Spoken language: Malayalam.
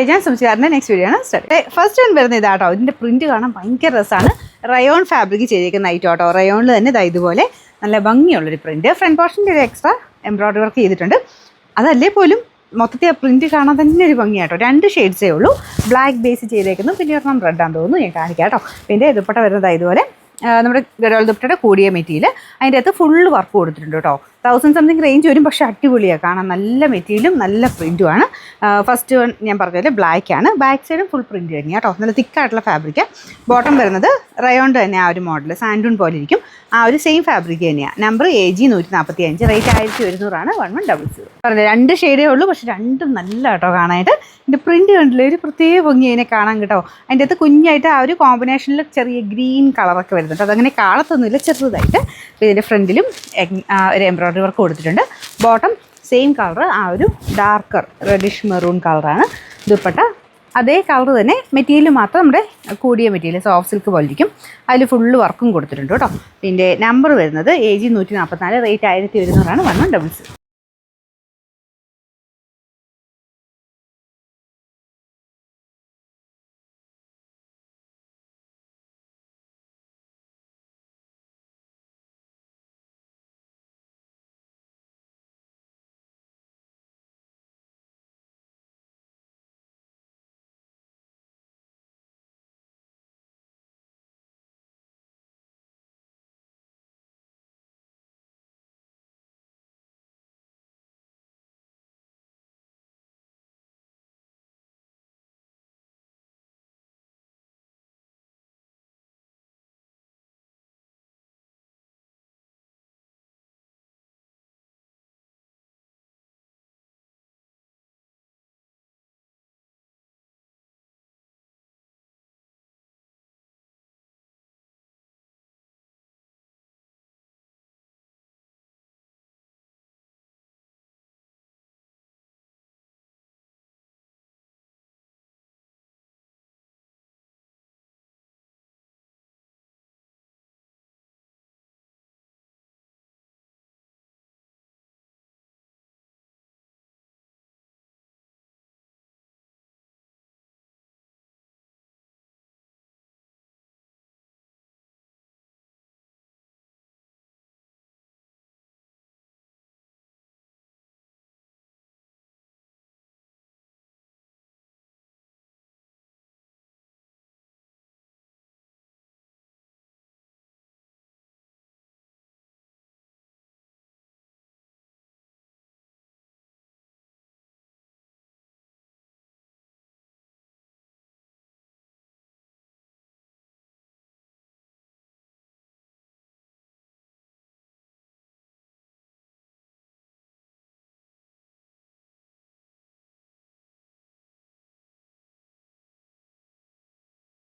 ഞാൻ സംശയക്കാരൻ്റെ നെക്സ്റ്റ് വീഡിയോ ആണ് സ്റ്റാർട്ട്. ഫസ്റ്റ് വൺ വരുന്നത് ഇതാട്ടോ. ഇതിൻ്റെ പ്രിൻറ്റ് കാണാൻ ഭയങ്കര രസമാണ്. റയോൺ ഫാബ്രിക് ചെയ്തേക്കുന്ന ഐറ്റം കേട്ടോ. റയോണിൽ തന്നെ ഇതാ ഇതുപോലെ നല്ല ഭംഗിയുള്ളൊരു പ്രിൻറ്റ്. ഫ്രണ്ട് പോർഷൻ്റെ ഒരു എക്സ്ട്രാ എംബ്രോയ്ഡറി വർക്ക് ചെയ്തിട്ടുണ്ട്. അതല്ലേ പോലും മൊത്തത്തിൽ ആ പ്രിൻറ്റ് കാണാൻ തന്നെ ഒരു ഭംഗിയാട്ടോ. 2 ഷെയ്ഡ്സേ ഉള്ളൂ. ബ്ലാക്ക് ബേസ് ചെയ്തേക്കുന്നു, പിന്നെ ഒരെണ്ണം റെഡാന്ന് തോന്നുന്നു. ഞാൻ കാണിക്കാം കേട്ടോ. പിന്നെ ദുപ്പട്ട വരുന്നത് ഇതുപോലെ നമ്മുടെ ഗഡോൾ ദുപ്പട്ടയുടെ കൂടിയ മെറ്റീരിയൽ. അതിൻ്റെ അകത്ത് ഫുള്ള് വർക്ക് കൊടുത്തിട്ടുണ്ട് കേട്ടോ. 1000 സംതിങ് റേഞ്ച് വരും, പക്ഷേ അടിപൊളിയാണ് കാണാൻ. നല്ല മെറ്റീരിയലും നല്ല പ്രിൻറ്റുമാണ്. ഫസ്റ്റ് വൺ ഞാൻ പറഞ്ഞത് ബ്ലാക്ക് ആണ്. ബാക്ക് സൈഡും ഫുൾ പ്രിൻറ്റ് തന്നെയാണ് കേട്ടോ. നല്ല തിക്കായിട്ടുള്ള ഫാബ്രിക്. ബോട്ടം വരുന്നത് റയോണ്ട് തന്നെ ആ ഒരു മോഡൽ സാൻഡൂൺ പോലെ ഇരിക്കും. ആ ഒരു സെയിം ഫാബ്രിക് തന്നെയാണ്. Number AG 145, rate 1100 1100. പറഞ്ഞത് 2 ഷെയ്ഡേ ഉള്ളൂ, പക്ഷേ രണ്ടും നല്ല കേട്ടോ കാണാനായിട്ട്. ഇതിൻ്റെ പ്രിൻറ്റ് കണ്ടില്ലേ, ഒരു പ്രത്യേക ഭംഗി അതിനെ കാണാൻ കേട്ടോ. അതിൻ്റെ അകത്ത് കുഞ്ഞായിട്ട് ആ ഒരു കോമ്പിനേഷനിൽ ചെറിയ ഗ്രീൻ കളറൊക്കെ വരുന്നുണ്ട്. അതങ്ങനെ കാണത്തൊന്നുമില്ല, ചെറുതായിട്ട്. ഇതിൻ്റെ ഫ്രണ്ടിലും ഒരു എംബ്രോയ്ഡറി വർക്ക് കൊടുത്തിട്ടുണ്ട്. ബോട്ടം സെയിം കളർ, ആ ഒരു ഡാർക്കർ റെഡിഷ് മെറൂൺ കളറാണ്. ദുപ്പട്ട അതേ കളർ തന്നെ, മെറ്റീരിയൽ മാത്രം നമ്മുടെ കൂടിയ മെറ്റീരിയൽ സോഫ്റ്റ് സിൽക്ക് പോലെ ഇരിക്കും. അതിൽ ഫുള്ള് വർക്കും കൊടുത്തിട്ടുണ്ട് കേട്ടോ. പിന്നെ നമ്പർ വരുന്നത് AG 144, റേറ്റ് 1100 1100.